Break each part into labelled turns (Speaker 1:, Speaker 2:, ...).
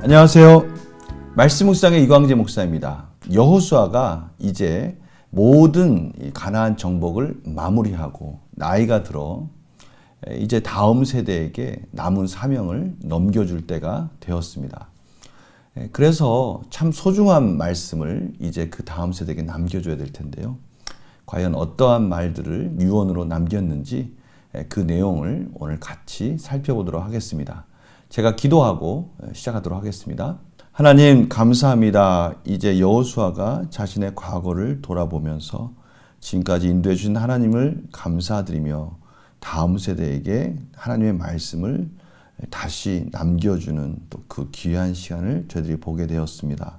Speaker 1: 안녕하세요. 말씀 묵상의 이광재 목사입니다. 여호수아가 이제 모든 가나안 정복을 마무리하고 나이가 들어 이제 다음 세대에게 남은 사명을 넘겨줄 때가 되었습니다. 그래서 참 소중한 말씀을 이제 그 다음 세대에게 남겨줘야 될 텐데요. 과연 어떠한 말들을 유언으로 남겼는지 그 내용을 오늘 같이 살펴보도록 하겠습니다. 제가 기도하고 시작하도록 하겠습니다. 하나님 감사합니다. 이제 여호수아가 자신의 과거를 돌아보면서 지금까지 인도해 주신 하나님을 감사드리며 다음 세대에게 하나님의 말씀을 다시 남겨주는 또 그 귀한 시간을 저희들이 보게 되었습니다.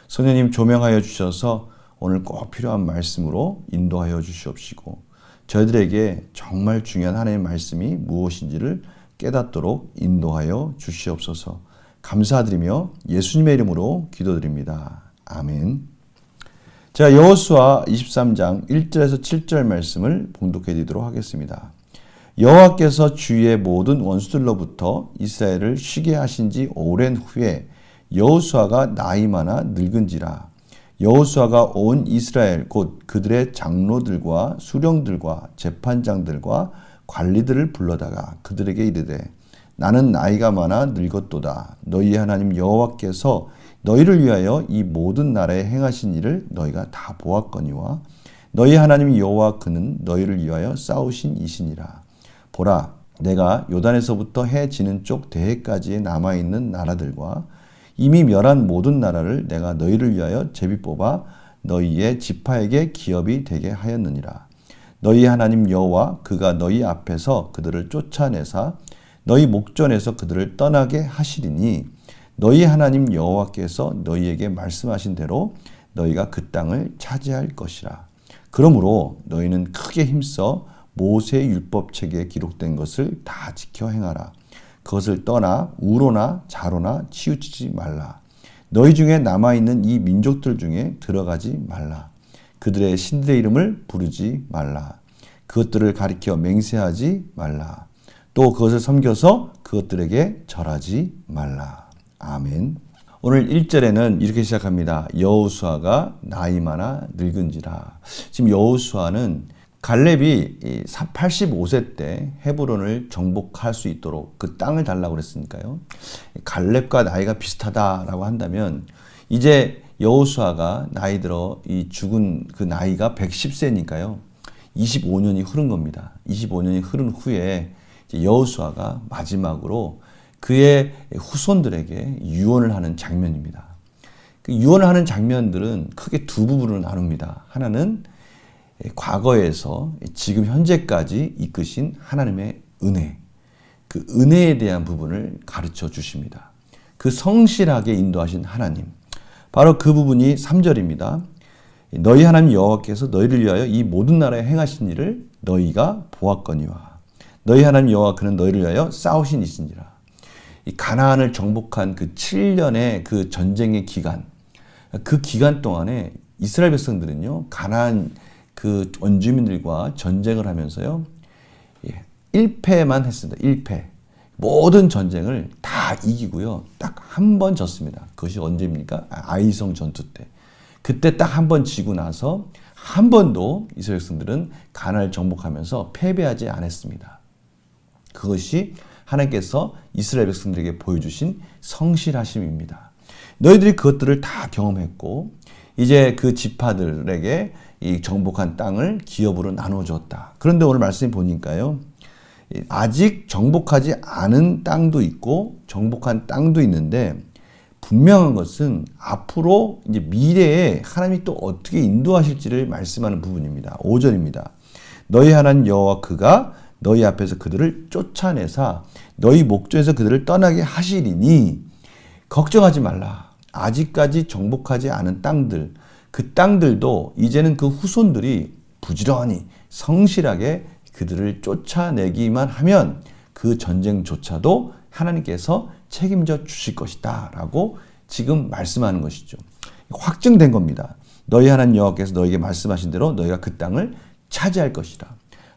Speaker 1: 성령님 조명하여 주셔서 오늘 꼭 필요한 말씀으로 인도하여 주시옵시고 저희들에게 정말 중요한 하나님의 말씀이 무엇인지를 깨닫도록 인도하여 주시옵소서. 감사드리며 예수님의 이름으로 기도드립니다. 아멘. 자, 여호수아 23장 1절에서 7절 말씀을 봉독해 드리도록 하겠습니다. 여호와께서 주위의 모든 원수들로부터 이스라엘을 쉬게 하신 지 오랜 후에 여호수아가 나이 많아 늙은지라. 여호수아가 온 이스라엘 곧 그들의 장로들과 수령들과 재판장들과 관리들을 불러다가 그들에게 이르되 나는 나이가 많아 늙었도다. 너희 하나님 여호와께서 너희를 위하여 이 모든 나라에 행하신 일을 너희가 다 보았거니와 너희 하나님 여호와 그는 너희를 위하여 싸우신 이시니라. 보라, 내가 요단에서부터 해 지는 쪽 대해까지에 남아있는 나라들과 이미 멸한 모든 나라를 내가 너희를 위하여 제비 뽑아 너희의 지파에게 기업이 되게 하였느니라. 너희 하나님 여호와 그가 너희 앞에서 그들을 쫓아내사 너희 목전에서 그들을 떠나게 하시리니 너희 하나님 여호와께서 너희에게 말씀하신 대로 너희가 그 땅을 차지할 것이라. 그러므로 너희는 크게 힘써 모세의 율법책에 기록된 것을 다 지켜 행하라. 그것을 떠나 우로나 좌로나 치우치지 말라. 너희 중에 남아있는 이 민족들 중에 들어가지 말라. 그들의 신들의 이름을 부르지 말라. 그것들을 가리켜 맹세하지 말라. 또 그것을 섬겨서 그것들에게 절하지 말라. 아멘. 오늘 1절에는 이렇게 시작합니다. 여호수아가 나이 많아 늙은지라. 지금 여호수아는 갈렙이 85세 때 헤브론을 정복할 수 있도록 그 땅을 달라고 그랬으니까요. 갈렙과 나이가 비슷하다라고 한다면 이제 여호수아가 나이 들어 이 죽은 그 나이가 110세니까요. 25년이 흐른 겁니다. 25년이 흐른 후에 여호수아가 마지막으로 그의 후손들에게 유언을 하는 장면입니다. 그 유언을 하는 장면들은 크게 두 부분으로 나눕니다. 하나는 과거에서 지금 현재까지 이끄신 하나님의 은혜, 그 은혜에 대한 부분을 가르쳐 주십니다. 그 성실하게 인도하신 하나님, 바로 그 부분이 3절입니다. 너희 하나님 여호와께서 너희를 위하여 이 모든 나라에 행하신 일을 너희가 보았거니와 너희 하나님 여호와 그는 너희를 위하여 싸우신 이시니라. 이 가나안을 정복한 그 7년의 그 전쟁의 기간, 그 기간 동안에 이스라엘 백성들은요 가나안 그 원주민들과 전쟁을 하면서요 1패만 했습니다. 1패. 모든 전쟁을 다 이기고요 딱 한 번 졌습니다. 그것이 언제입니까? 아이성 전투 때. 그때 딱 한 번 지고 나서 한 번도 이스라엘 백성들은 가나안을 정복하면서 패배하지 않았습니다. 그것이 하나님께서 이스라엘 백성들에게 보여주신 성실하심입니다. 너희들이 그것들을 다 경험했고 이제 그 지파들에게 이 정복한 땅을 기업으로 나눠줬다. 그런데 오늘 말씀을 보니까요. 아직 정복하지 않은 땅도 있고 정복한 땅도 있는데 분명한 것은 앞으로 이제 미래에 하나님이 또 어떻게 인도하실지를 말씀하는 부분입니다. 5절입니다. 너희 하나님 여호와 그가 너희 앞에서 그들을 쫓아내사 너희 목전에서 그들을 떠나게 하시리니 걱정하지 말라. 아직까지 정복하지 않은 땅들, 그 땅들도 이제는 그 후손들이 부지런히 성실하게 그들을 쫓아내기만 하면 그 전쟁조차도 하나님께서 책임져 주실 것이다 라고 지금 말씀하는 것이죠. 확증된 겁니다. 너희 하나님 여호와께서 너희에게 말씀하신 대로 너희가 그 땅을 차지할 것이라.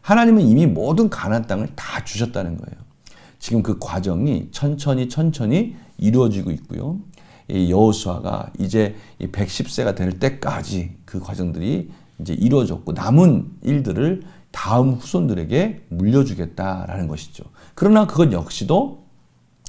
Speaker 1: 하나님은 이미 모든 가나안 땅을 다 주셨다는 거예요. 지금 그 과정이 천천히 이루어지고 있고요. 이 여호수아가 이제 110세가 될 때까지 그 과정들이 이제 이루어졌고 남은 일들을 다음 후손들에게 물려주겠다라는 것이죠. 그러나 그것 역시도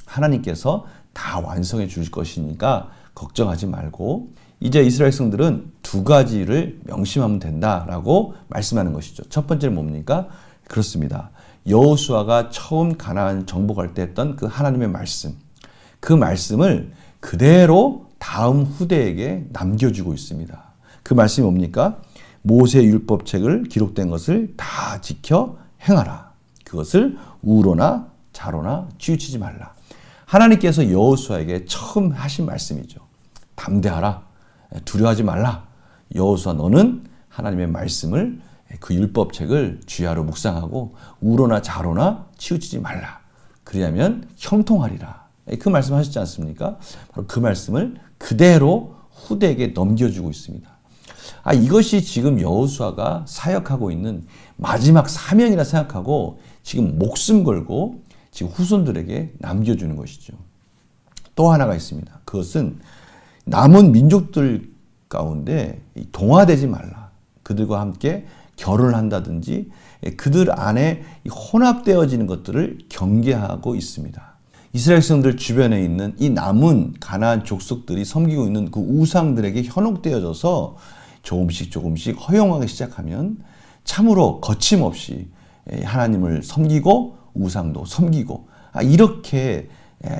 Speaker 1: 하나님께서 다 완성해 주실 것이니까 걱정하지 말고 이제 이스라엘 백성들은 두 가지를 명심하면 된다라고 말씀하는 것이죠. 첫 번째는 뭡니까? 그렇습니다. 여호수아가 처음 가나안 정복할 때 했던 그 하나님의 말씀, 그 말씀을 그대로 다음 후대에게 남겨주고 있습니다. 그 말씀이 뭡니까? 모세 율법책을 기록된 것을 다 지켜 행하라. 그것을 우로나 좌로나 치우치지 말라. 하나님께서 여호수아에게 처음 하신 말씀이죠. 담대하라. 두려워하지 말라. 여호수아 너는 하나님의 말씀을 그 율법책을 주야로 묵상하고 우로나 좌로나 치우치지 말라. 그리하면 형통하리라. 그 말씀 하셨지 않습니까? 바로 그 말씀을 그대로 후대에게 넘겨주고 있습니다. 이것이 지금 여호수아가 사역하고 있는 마지막 사명이라 생각하고 지금 목숨 걸고 지금 후손들에게 남겨주는 것이죠. 또 하나가 있습니다. 그것은 남은 민족들 가운데 동화되지 말라. 그들과 함께 결혼을 한다든지 그들 안에 혼합되어지는 것들을 경계하고 있습니다. 이스라엘 백성들 주변에 있는 이 남은 가나안 족속들이 섬기고 있는 그 우상들에게 현혹되어져서 조금씩 허용하기 시작하면 참으로 거침없이 하나님을 섬기고 우상도 섬기고 이렇게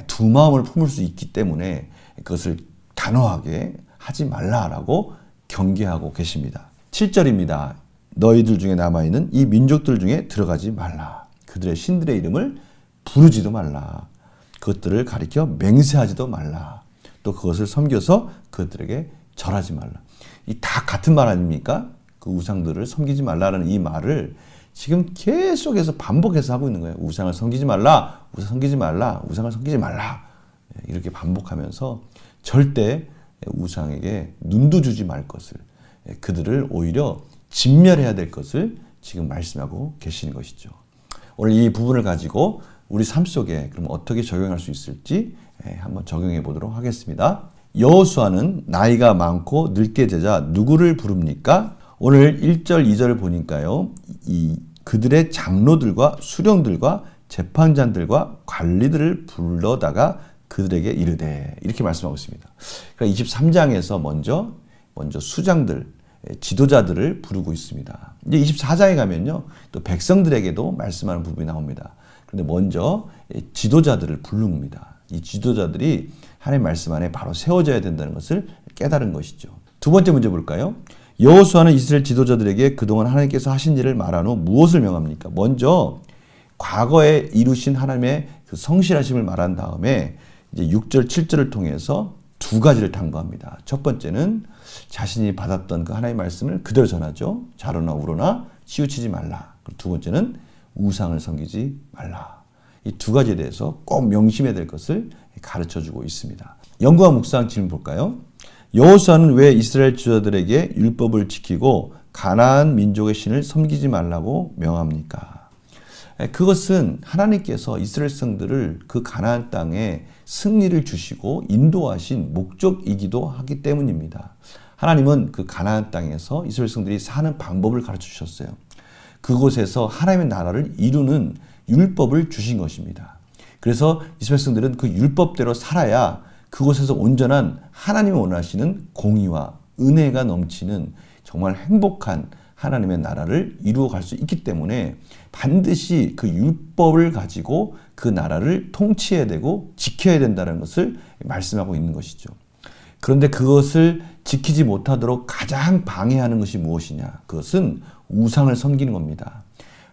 Speaker 1: 두 마음을 품을 수 있기 때문에 그것을 단호하게 하지 말라라고 경계하고 계십니다. 7절입니다. 너희들 중에 남아있는 이 민족들 중에 들어가지 말라. 그들의 신들의 이름을 부르지도 말라. 그것들을 가리켜 맹세하지도 말라. 또 그것을 섬겨서 그들에게 절하지 말라. 이 다 같은 말 아닙니까? 그 우상들을 섬기지 말라라는 이 말을 지금 계속해서 반복해서 하고 있는 거예요. 우상을 섬기지 말라, 우상 섬기지 말라, 우상을 섬기지 말라. 이렇게 반복하면서 절대 우상에게 눈도 주지 말 것을, 그들을 오히려 진멸해야 될 것을 지금 말씀하고 계시는 것이죠. 오늘 이 부분을 가지고 우리 삶 속에 그럼 어떻게 적용할 수 있을지 한번 적용해 보도록 하겠습니다. 여호수아는 나이가 많고 늙게 되자 누구를 부릅니까? 오늘 1절, 2절을 보니까요. 그들의 장로들과 수령들과 재판장들과 관리들을 불러다가 그들에게 이르되 이렇게 말씀하고 있습니다. 그러니까 23장에서 먼저 수장들, 지도자들을 부르고 있습니다. 이제 24장에 가면요. 또 백성들에게도 말씀하는 부분이 나옵니다. 그런데 먼저 지도자들을 부릅니다. 이 지도자들이 하나님의 말씀 안에 바로 세워져야 된다는 것을 깨달은 것이죠. 두 번째 문제 볼까요? 여호수아는 이스라엘 지도자들에게 그동안 하나님께서 하신 일을 말한 후 무엇을 명합니까? 먼저 과거에 이루신 하나님의 그 성실하심을 말한 다음에 이제 6절, 7절을 통해서 두 가지를 당부합니다. 첫 번째는 자신이 받았던 그 하나님의 말씀을 그대로 전하죠. 좌로나 우로나 치우치지 말라. 그리고 두 번째는 우상을 섬기지 말라. 이 두 가지에 대해서 꼭 명심해야 될 것을 가르쳐주고 있습니다. 연구와 묵상 질문 볼까요? 여호수아는 왜 이스라엘 지도자들에게 율법을 지키고 가나안 민족의 신을 섬기지 말라고 명합니까? 그것은 하나님께서 이스라엘 백성들을 그 가나안 땅에 승리를 주시고 인도하신 목적이기도 하기 때문입니다. 하나님은 그 가나안 땅에서 이스라엘 백성들이 사는 방법을 가르쳐 주셨어요. 그곳에서 하나님의 나라를 이루는 율법을 주신 것입니다. 그래서 이스라엘 백성들은 그 율법대로 살아야 그곳에서 온전한 하나님이 원하시는 공의와 은혜가 넘치는 정말 행복한 하나님의 나라를 이루어갈 수 있기 때문에 반드시 그 율법을 가지고 그 나라를 통치해야 되고 지켜야 된다는 것을 말씀하고 있는 것이죠. 그런데 그것을 지키지 못하도록 가장 방해하는 것이 무엇이냐? 그것은 우상을 섬기는 겁니다.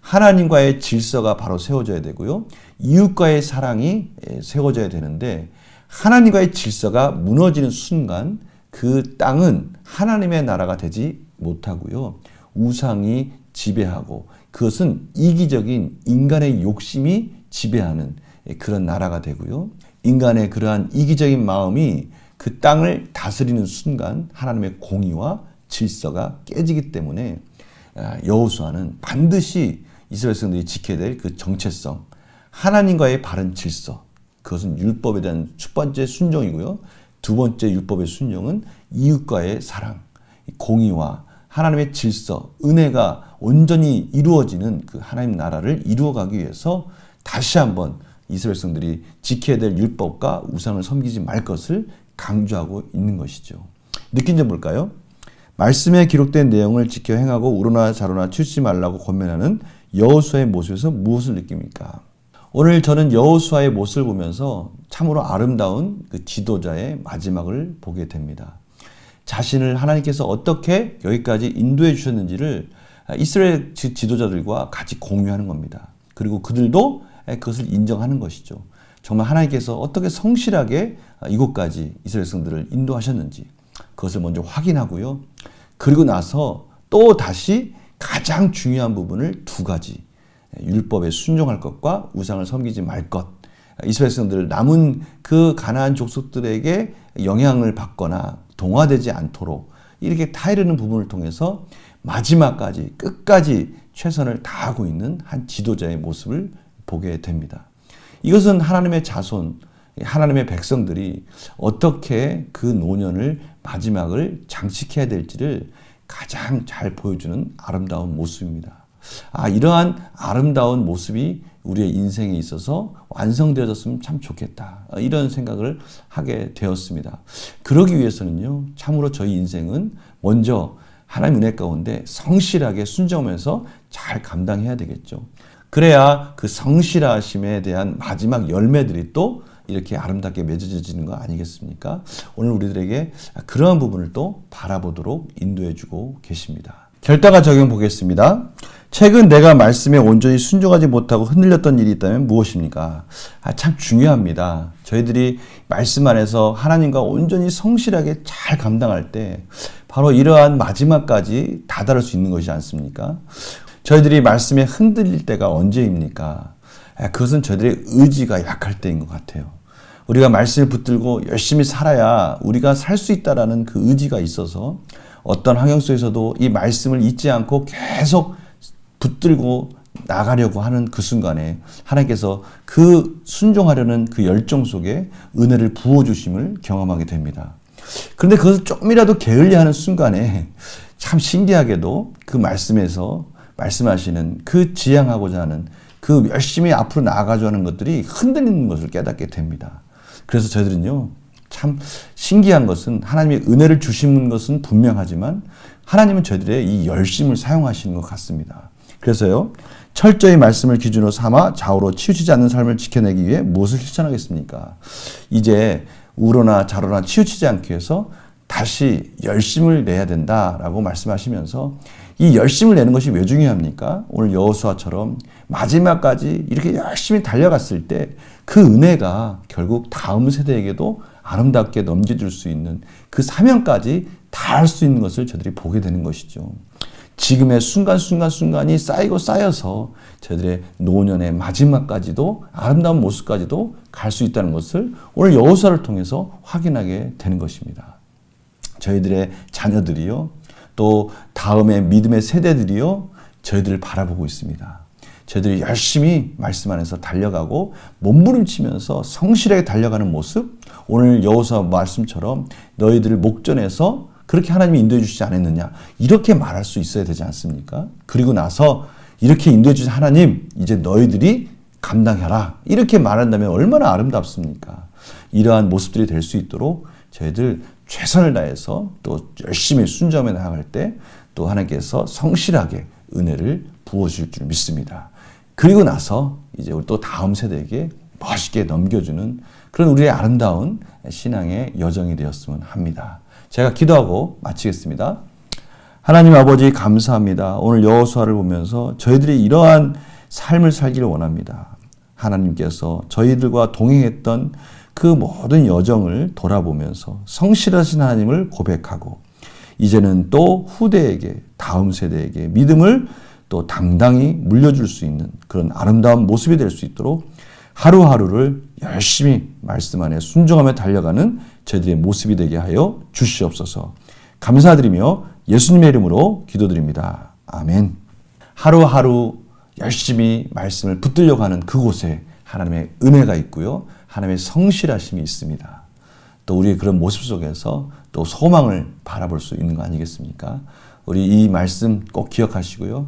Speaker 1: 하나님과의 질서가 바로 세워져야 되고요. 이웃과의 사랑이 세워져야 되는데 하나님과의 질서가 무너지는 순간 그 땅은 하나님의 나라가 되지 못하고요. 우상이 지배하고 그것은 이기적인 인간의 욕심이 지배하는 그런 나라가 되고요. 인간의 그러한 이기적인 마음이 그 땅을 다스리는 순간 하나님의 공의와 질서가 깨지기 때문에 여호수아는 반드시 이스라엘 백성들이 지켜야 될 그 정체성, 하나님과의 바른 질서, 그것은 율법에 대한 첫 번째 순종이고요. 두 번째 율법의 순종은 이웃과의 사랑, 공의와 하나님의 질서, 은혜가 온전히 이루어지는 그 하나님 나라를 이루어가기 위해서 다시 한번 이스라엘 백성들이 지켜야 될 율법과 우상을 섬기지 말 것을 강조하고 있는 것이죠. 느낀 점 볼까요? 말씀에 기록된 내용을 지켜 행하고 우로나 자로나 치우치지 말라고 권면하는 여호수아의 모습에서 무엇을 느낍니까? 오늘 저는 여호수아의 모습을 보면서 참으로 아름다운 그 지도자의 마지막을 보게 됩니다. 자신을 하나님께서 어떻게 여기까지 인도해 주셨는지를 이스라엘 지도자들과 같이 공유하는 겁니다. 그리고 그들도 그것을 인정하는 것이죠. 정말 하나님께서 어떻게 성실하게 이곳까지 이스라엘 백성들을 인도하셨는지 그것을 먼저 확인하고요. 그리고 나서 또 다시 가장 중요한 부분을 두 가지, 율법에 순종할 것과 우상을 섬기지 말 것, 이스라엘 백성들 남은 그 가나안 족속들에게 영향을 받거나 동화되지 않도록 이렇게 타이르는 부분을 통해서 마지막까지 끝까지 최선을 다하고 있는 한 지도자의 모습을 보게 됩니다. 이것은 하나님의 자손, 하나님의 백성들이 어떻게 그 노년을 마지막을 장식해야 될지를 가장 잘 보여주는 아름다운 모습입니다. 이러한 아름다운 모습이 우리의 인생에 있어서 완성되어졌으면 참 좋겠다. 이런 생각을 하게 되었습니다. 그러기 위해서는요, 참으로 저희 인생은 먼저 하나님 은혜 가운데 성실하게 순종하면서 잘 감당해야 되겠죠. 그래야 그 성실하심에 대한 마지막 열매들이 또 이렇게 아름답게 맺어지는 거 아니겠습니까? 오늘 우리들에게 그러한 부분을 또 바라보도록 인도해주고 계십니다. 결단과 적용 보겠습니다. 최근 내가 말씀에 온전히 순종하지 못하고 흔들렸던 일이 있다면 무엇입니까? 참 중요합니다. 저희들이 말씀 안에서 하나님과 온전히 성실하게 잘 감당할 때 바로 이러한 마지막까지 다다를 수 있는 것이지 않습니까? 저희들이 말씀에 흔들릴 때가 언제입니까? 그것은 저희들의 의지가 약할 때인 것 같아요. 우리가 말씀을 붙들고 열심히 살아야 우리가 살 수 있다라는 그 의지가 있어서 어떤 환경 속에서도 이 말씀을 잊지 않고 계속 붙들고 나가려고 하는 그 순간에 하나님께서 그 순종하려는 그 열정 속에 은혜를 부어주심을 경험하게 됩니다. 그런데 그것을 조금이라도 게을리하는 순간에 참 신기하게도 그 말씀에서 말씀하시는 그 지향하고자 하는 그 열심히 앞으로 나아가자 하는 것들이 흔들리는 것을 깨닫게 됩니다. 그래서 저희들은요, 참 신기한 것은 하나님의 은혜를 주시는 것은 분명하지만 하나님은 저희들의 이 열심을 사용하시는 것 같습니다. 그래서요, 철저히 말씀을 기준으로 삼아 좌우로 치우치지 않는 삶을 지켜내기 위해 무엇을 실천하겠습니까? 이제 우로나 좌로나 치우치지 않기 위해서 다시 열심을 내야 된다라고 말씀하시면서 이 열심을 내는 것이 왜 중요합니까? 오늘 여호수아처럼 마지막까지 이렇게 열심히 달려갔을 때 그 은혜가 결국 다음 세대에게도 아름답게 넘겨줄 수 있는 그 사명까지 다할 수 있는 것을 저들이 보게 되는 것이죠. 지금의 순간순간이 쌓이고 쌓여서 저희들의 노년의 마지막까지도 아름다운 모습까지도 갈 수 있다는 것을 오늘 여호수아를 통해서 확인하게 되는 것입니다. 저희들의 자녀들이요, 또 다음의 믿음의 세대들이요, 저희들을 바라보고 있습니다. 저희들이 열심히 말씀 안에서 달려가고 몸부림치면서 성실하게 달려가는 모습, 오늘 여호수아 말씀처럼 너희들을 목전에서 그렇게 하나님이 인도해 주시지 않았느냐, 이렇게 말할 수 있어야 되지 않습니까? 그리고 나서 이렇게 인도해 주신 하나님, 이제 너희들이 감당해라, 이렇게 말한다면 얼마나 아름답습니까? 이러한 모습들이 될 수 있도록 저희들 최선을 다해서 또 열심히 순종해 나아갈 때 또 하나님께서 성실하게 은혜를 부어줄 줄 믿습니다. 그리고 나서 이제 우리 또 다음 세대에게 멋있게 넘겨주는 그런 우리의 아름다운 신앙의 여정이 되었으면 합니다. 제가 기도하고 마치겠습니다. 하나님 아버지 감사합니다. 오늘 여호수아를 보면서 저희들이 이러한 삶을 살기를 원합니다. 하나님께서 저희들과 동행했던 그 모든 여정을 돌아보면서 성실하신 하나님을 고백하고 이제는 또 후대에게, 다음 세대에게 믿음을 또 당당히 물려줄 수 있는 그런 아름다운 모습이 될 수 있도록 하루하루를 열심히 말씀 안에 순종하며 달려가는 저희들의 모습이 되게 하여 주시옵소서. 감사드리며 예수님의 이름으로 기도드립니다. 아멘. 아멘. 하루하루 열심히 말씀을 붙들려고 하는 그곳에 하나님의 은혜가 있고요. 하나님의 성실하심이 있습니다. 또 우리의 그런 모습 속에서 또 소망을 바라볼 수 있는 거 아니겠습니까? 우리 이 말씀 꼭 기억하시고요.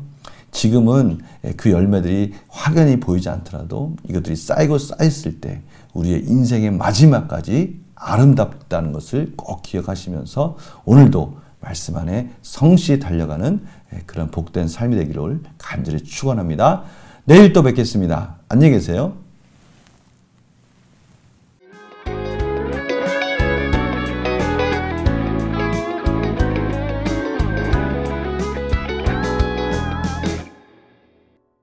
Speaker 1: 지금은 그 열매들이 확연히 보이지 않더라도 이것들이 쌓이고 쌓였을 때 우리의 인생의 마지막까지 아름답다는 것을 꼭 기억하시면서 오늘도 말씀 안에 성실히 달려가는 그런 복된 삶이 되기를 간절히 축원합니다. 내일 또 뵙겠습니다. 안녕히 계세요.